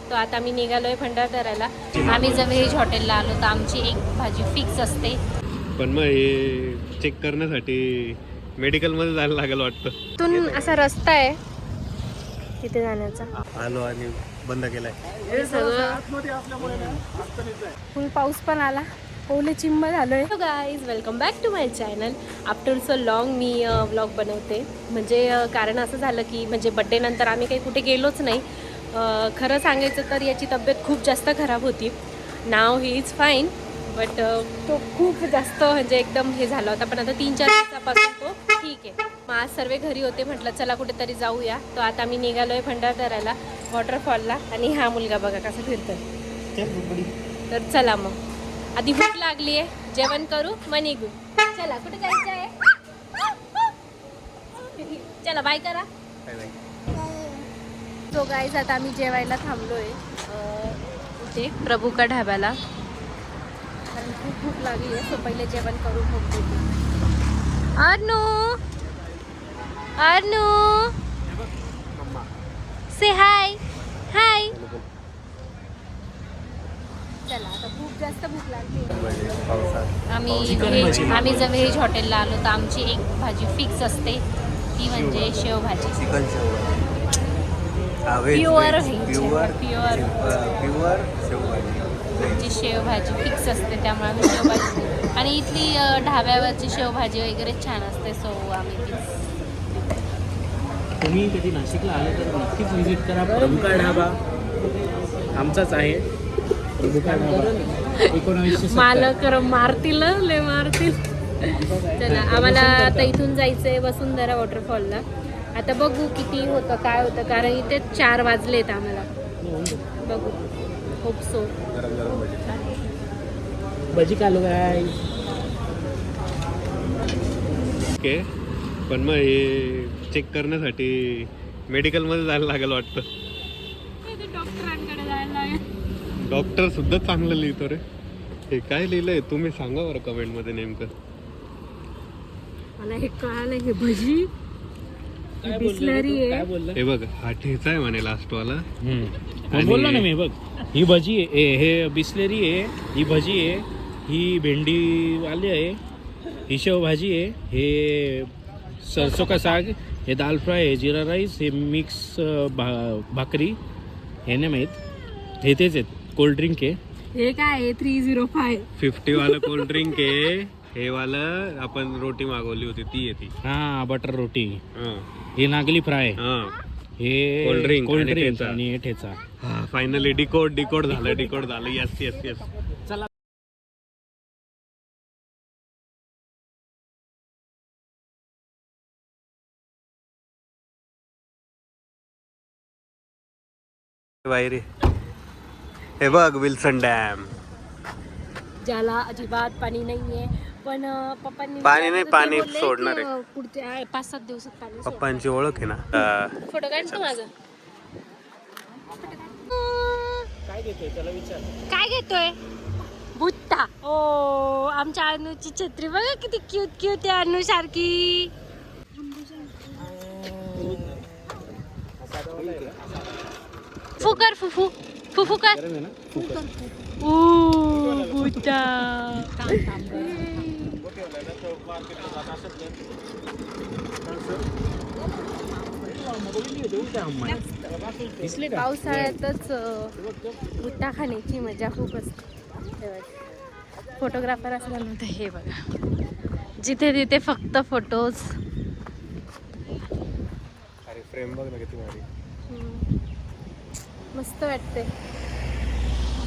तो आता आम्ही निघालोय भंडारदऱ्याला. आम्ही जर व्हेज हॉटेलला आलो तर आमची एक भाजी फिक्स असते. पण मग हे चेक करण्यासाठी मेडिकलमध्ये जायला लागेल वाटतं. तिथून असा रस्ता आहे तिथे जाण्याचा. आलो आणि बंद केलाय सगळं फुल पाऊस पण आला, ओले चिंब झालोय. Hello guys, welcome back to my channel. After so long मी व्लॉग बनवते. म्हणजे कारण असं झालं की म्हणजे बड्डे नंतर आम्ही काही कुठे गेलोच नाही. खरं सांगायचं तर याची तब्येत खूप जास्त खराब होती. नाव ही इज फाईन, बट तो खूप जास्त म्हणजे एकदम हे झाला होता. पण आता 3-4 दिवसापासून तो ठीक आहे. मग आज सर्व घरी होते, म्हटलं चला कुठेतरी जाऊया. तो आता आम्ही निघालोय भंडारदऱ्याला वॉटरफॉलला. आणि हा मुलगा बघा कसा फिरतोय. तर चला मग, आधी भूक लागली आहे, जेवण करू मग निघू. चला कुठे जायचं आहे? चला बाय करा. तो गाईज आता आम्ही जेवायला थांबलोय इथे प्रभूका ढाब्याला, कारण खूप भूक लागली आहे. सो पहिले जेवण करू मग भेटू. अर्नू अर्नू से हाय हाय. चला आता खूप जास्त भूक लागली. आम्ही जर व्हेज हॉटेलला आलो तर आमची एक भाजी फिक्स असते, ती म्हणजे शेवभाजी. चिकन प्युअर शेवभाजी. आमची शेवभाजी फिक्स असते, त्यामुळे आम्ही शेवभाजी. आणि इथली ढाब्यावरची शेवभाजी वगैरे छान असते. सो आम्ही तीच. तुम्ही कधी नाशिकला आले तर नक्कीच व्हिजिट करा. प्रभुका ढाबा आमचाच आहे. प्रभुका ढाबा 1970. मालक मारतील, ले मारतील. चला आम्हाला आता इथून जायचंय वसुंधरा वॉटरफॉलला. आता बघू किती होतं काय होतं, कारण इथे 4 वाजलेत आम्हाला. बघू, होप सो. भजी कालू काय ओके. पण मग हे चेक करण्यासाठी मेडिकलमध्ये जायला लागेल वाटतं. डॉक्टरांकडे जायला लागेल. डॉक्टर सुद्धा चांगलं लिहितो रे. हे काय लिहिलंय तुम्ही सांगा बरं कमेंटमध्ये नेमकं. मला हे कळालं, हे भजी बिस्लरी काय आहे. बोलला? हे बघ, हा ठेचा आहे म्हणे लास्ट वाला. बोललो ना मी. बघ, ही भजी आहे, हे बिस्लेरी आहे, ही भजी आहे, ही भेंडी वाली आहे, ही शेवभाजी आहे, हे सरसों का साग, हे दाल फ्राय आहे, जिरा राईस, हे मिक्स भाकरी, हे नाही माहीत. हे तेच आहेत. कोल्ड्रिंक आहे. हे काय आहे 305. 50 वाला कोल्ड ड्रिंक आहे. हे वालं आपण रोटी मागवली होती ती आहे ती. हा, बटर रोटी. हा हे नागली फ्राय. हा. हे कोल्ड्रिंक आणि कोल्ड्रिंक ठेचा. आणि हे ठेचा. फायनली डिकोड झालं. Yes yes yes. चला. बाहेर हे बघ, विल्सन डॅम. ज्याला अजिबात पाणी नाहीये, पण पप्पांनी पाणी नाही, ते पाणी बोलले सोडणार की, आहे. पुढच्या 5-7 दिवसात पाणी सोडणार. पप्पांची ओळख आहे ना. फोटो काढतो माझा. काय घेतोय त्याला विचार. काय घेतोय? बुट्टा. ओ, आमच्या अनुची छत्री बघा किती क्यूट आहे, अनु सारखी. फुकर फुफू फुफू कर. बुट्टा. पावसाळ्यातच बुट्टा खाण्याची मजा खूप असते. फोटोग्राफर असला नव्हतं. हे बघा, जिथे तिथे फक्त फोटोज. अरे फ्रेम बघ ना किती भारी. मस्त वाटते.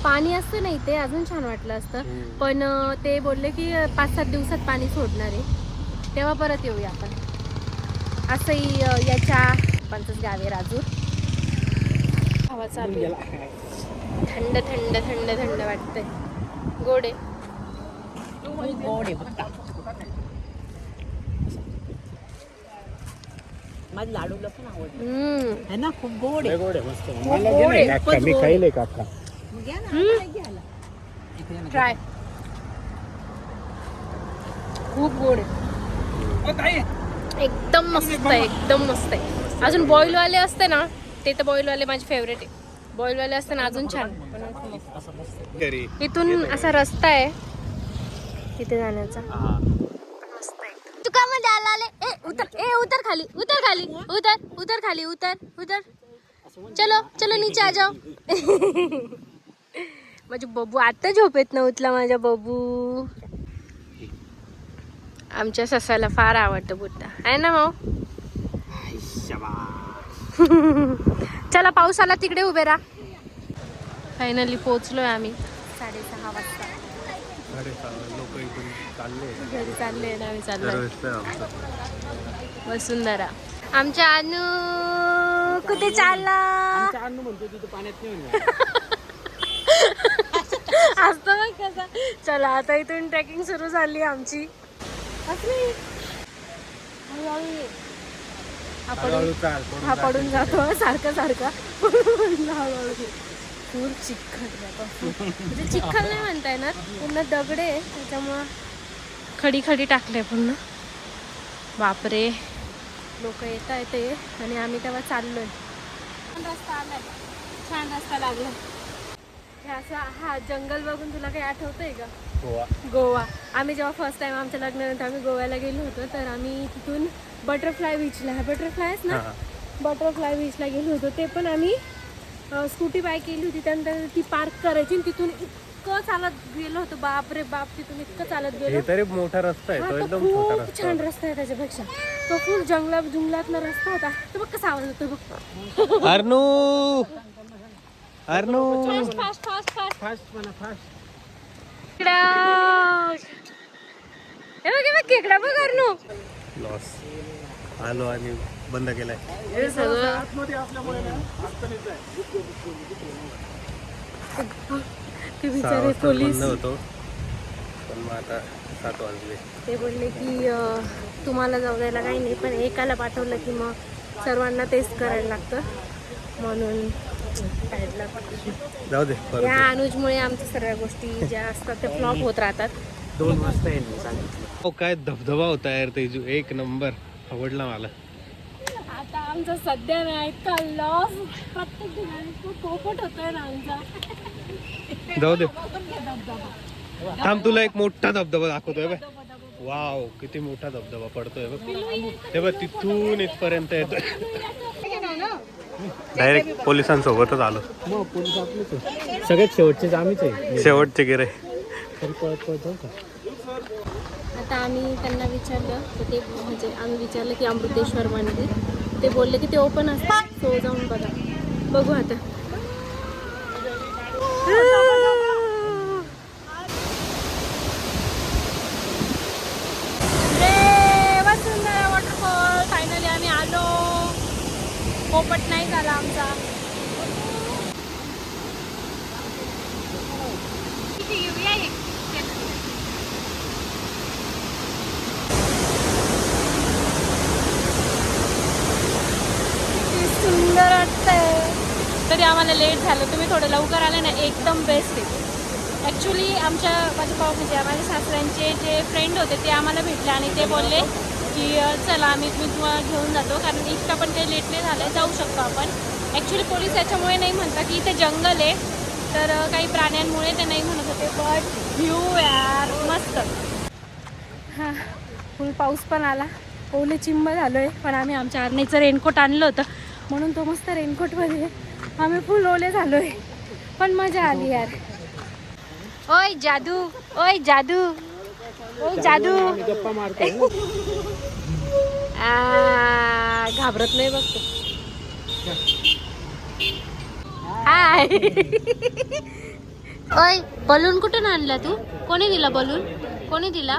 पाणी असतं ना इथे, अजून छान वाटलं असतं. पण ते बोलले की 5-7 दिवसात पाणी सोडणार आहे, तेव्हा परत येऊया आपण. असंही याच्या पंचच गावे राजूर. हवा चालू आहे. थंड थंड थंड थंड वाटतंय. गोड आहे. माझं लाडूला पण आवडलं है ना. खूप गोड आहे. गोड आहे, मस्त. मला घे ना, काका, मी खाईल काका. मग घ्या ना, घ्यायला. ट्राय. खूप गोड आहे. एकदम मस्त आहे, एकदम मस्त आहे. अजून बॉईल वाले असते ना, ते तर बॉईल वाले माझे फेवरेट आहे. बॉईलवाले असताना अजून छान. घरी इथून असा रस्ता आहे तिथे जाण्याचा. तू का मध्ये आला? उतर खाली, उतर खाली, उतर खाली, उतर. चलो नीचे आ जाओ. माझी बबू आता झोपेत ना उठला. माझ्या बबू. आमच्या ससाला फार आवडतं बुट्टा आहे ना भाऊ. चला पाऊस आला तिकडे उभे राहा. फायनली पोहोचलोय आम्ही 6:30 वाजता. लोक इथून चालले घरी चालले ना. आम्ही चाललोय वसुंधरा. आमच्या अनु कुठे चालला? म्हणतो तिथे पाण्यात नाही असतं मग कसा. चला आता इथून ट्रेकिंग सुरू झाली आमची. हा पडून जातो सारखा. पूर चिखल म्हणजे चिखल नाही म्हणता येणार. पूर्ण दगडे त्याच्यामुळं खडी टाकले पूर्ण. बापरे लोक येत आहेत ते. आणि आम्ही तेव्हा चाललोय. रस्ता आलाय. छान रस्ता लागला. हे असं हा जंगल बघून तुला काही आठवतंय का? गोवा. आम्ही जेव्हा फर्स्ट टाइम आमच्या लग्नानंतर आम्ही गोव्याला गेलो होतो तर आम्ही तिथून बटरफ्लाय बीचला गेलो होतो. ते पण आम्ही स्कूटी बाय केली होती. त्यानंतर ती पार्क करायची आणि तिथून इतकं चालत गेलो होतो. बापरे बाप तिथून इतकं चालत गेलो. तरी मोठा रस्ता आहे तो. एकदम खूप छान रस्ता आहे त्याच्यापेक्षा. तो फुल जुंगलातला रस्ता होता. तो बघ कसा आवाज होतो बघ. अर्नू फास्ट. हे बघ खेकडा बघ अर्नू. लॉस आलो आणि बंद केलाय. हे सगळं ते बिचारे पोलीस होतो पण मग आता 7 वाजले. ते बोलले की तुम्हाला जाऊ द्यायला काही नाही पण एकाला पाठवलं की मग सर्वांना टेस्ट करायला लागतं म्हणून जाऊ दे. या अनुजमुळे आमच्या सर्व गोष्टी ज्या असतात त्या फ्लॉप होत राहतात. 2 वाजता येईल. काय धबधबा होता यार ते. एक नंबर आवडला मला. आता आमचा सध्या नाही इतका लॉस. प्रत्येक ठिकाणी पोपट होतोय ना आमचा. जाऊ दे. थांब तुला एक मोठा धबधबा दाखवतोय बघ. वाव किती मोठा धबधबा पडतोय बघ. ते बघ तिथून इथपर्यंत येतोय. डायरेक्ट पोलिसांसोबतच आलो. सगळ्यात शेवटचे आम्हीच आहे. शेवटचे गिरे. आता आम्ही त्यांना विचारलं तर ते म्हणजे आम्ही विचारलं की अमृतेश्वर मंदिर. ते बोलले की ते ओपन असतं. तो जाऊन बघू आता. वसुंधरा वॉटरफॉल. फायनली आम्ही आलो. पोपट नाही झाला आमचा. सुंदर वाटतंय. तरी आम्हाला लेट झालं. तुम्ही थोडं लवकर आले ना एकदम बेस्ट आहे. ॲक्च्युली माझे माझ्या सासऱ्यांचे जे फ्रेंड होते ते आम्हाला भेटले आणि ते बोलले की चला आम्ही तुम्हाला घेऊन जातो कारण इतका पण काही लेट नाही झालं आहे. जाऊ शकतो आपण. ॲक्च्युली पोलीस याच्यामुळे नाही म्हणतात की इथे जंगल आहे तर काही प्राण्यांमुळे ते नाही म्हणत होते. बट व्ह्यू यार मस्त. हां फुल पाऊस पण आला. ओले चिंब झालो आहे पण आम्ही आमच्या आर्नीचं रेनकोट आणलं होतं म्हणून तो मस्त रेनकोटमध्ये आम्ही फुल ओले झालो आहे पण मजा आली यार. ओय जादू. गप्पा मारतो. घाबरत नाही बघतो. हाय. ओय बलून कुठून आणला तू? कोणी दिला बलून? कोणी दिला?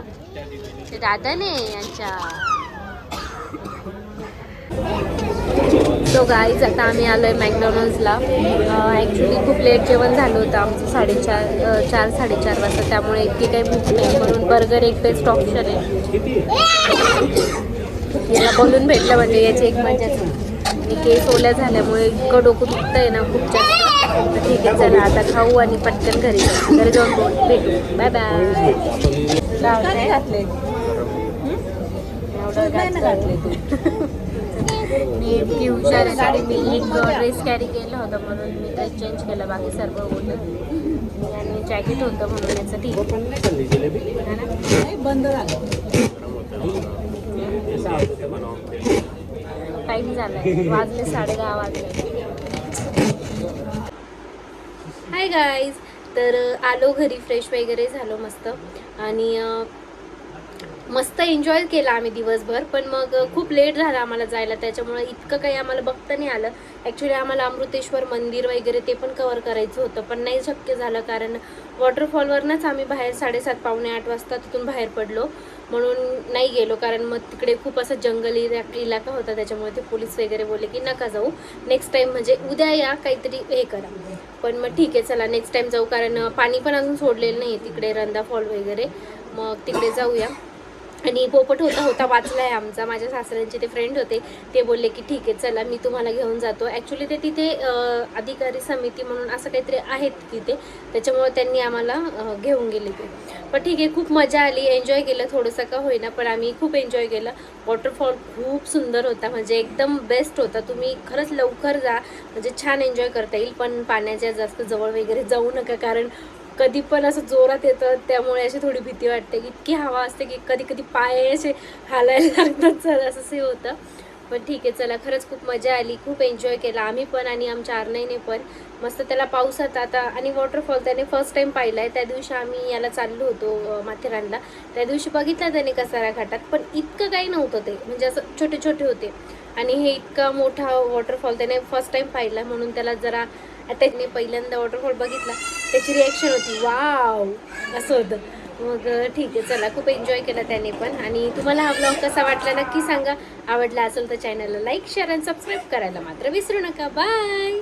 ते दादाने यांच्या. तो गाईज आता आम्ही आलो आहे मॅकडॉनल्ड्सला. ॲक्च्युली खूप लेट जेवण झालं होतं आमचं 4:30 वाजता त्यामुळे इतकी काही भूक नाही म्हणून बर्गर एक बेस्ट ऑप्शन आहे. याला बोलून भेटलं म्हणजे याची एक मजाच. केस ओल्या झाल्यामुळे इतकं डोकं दुखतं आहे ना खूप जास्त. ठीक आहे चला आता खाऊ आणि पटकन घरी जाऊन भेटू. Bye bye. घातले एवढं घातले तू. मी इतकी हुशार आहे आणि मी एक ड्रेस कॅरी केला होता म्हणून मी ड्रेस चेंज केला, बाकी सर्व होतं. आणि जॅकेट होतं म्हणून याचं ठीक है ना. बंद झालं. टाईम झालाय, वाजले 10:30 वाजले. हाय गाईज, तर आलो घरी, फ्रेश वगैरे झालो मस्त आणि मस्त एन्जॉय केला आम्ही दिवसभर. पण मग खूप लेट झाला आम्हाला जायला, त्याच्यामुळे इतकं काही आम्हाला बघता नाही आलं. ॲक्च्युली आम्हाला अमृतेश्वर मंदिर वगैरे ते पण कवर करायचं होतं, पण नाही शक्य झालं कारण वॉटरफॉलवरनंच आम्ही बाहेर 7:30 पावणे 8 वाजता तिथून बाहेर पडलो, म्हणून नाही गेलो. कारण मग तिकडे खूप असं जंगली इलाका होता, त्याच्यामुळे ते पोलीस वगैरे बोलले की नका जाऊ, नेक्स्ट टाईम म्हणजे उद्या या, काहीतरी हे करा. पण मग ठीक आहे चला नेक्स्ट टाईम जाऊ, कारण पाणी पण अजून सोडलेलं नाही आहे तिकडे, रंधा फॉल वगैरे, मग तिकडे जाऊया. आणि पोपट होता वाचला आहे आमचा, माझ्या सासऱ्यांचे ते फ्रेंड होते, ते बोलले की ठीक आहे चला मी तुम्हाला घेऊन जातो. ॲक्च्युली ते तिथे अधिकारी समिती म्हणून असं काहीतरी आहेत तिथे, त्याच्यामुळे त्यांनी आम्हाला घेऊन गेले ते. पण ठीक आहे, खूप मजा आली, एन्जॉय केलं थोडंसं का होईना, पण आम्ही खूप एन्जॉय केलं. वॉटरफॉल खूप सुंदर होता, म्हणजे एकदम बेस्ट होता. तुम्ही खरंच लवकर जा, म्हणजे छान एन्जॉय करता येईल. पण पाण्याच्या जास्त जवळ वगैरे जाऊ नका, कारण कधी पण असं जोरात येतं, त्यामुळे अशी थोडी भीती वाटते. इतकी हवा असते की कधी कधी पाय असे हालायला लागतात, सर असं होतं. पण ठीक आहे चला, खरंच खूप मजा आली, खूप एन्जॉय केला आम्ही पण आणि आमच्या आरनाईने पण. मस्त त्याला पावसात आता, आणि वॉटरफॉल त्याने फर्स्ट टाईम पाहिला आहे. त्या दिवशी आम्ही याला चाललो होतो माथेरानला, त्या दिवशी बघितला त्याने कसारा घाटात, पण इतकं काही नव्हतं ते, म्हणजे असं छोटे छोटे होते. आणि हे इतका मोठा वॉटरफॉल त्याने फर्स्ट टाईम पाहिला, म्हणून त्याला जरा त्याने पहिल्यांदा वॉटरफॉल बघितला, त्याची रिॲक्शन होती वाव असं होतं. मग ठीक आहे चला, खूप एन्जॉय केला त्याने पण. आणि तुम्हाला हा ब्लॉग कसा वाटला नक्की सांगा. आवडला असेल तर चॅनलला लाईक, शेअर आणि सबस्क्राईब करायला मात्र विसरू नका. बाय.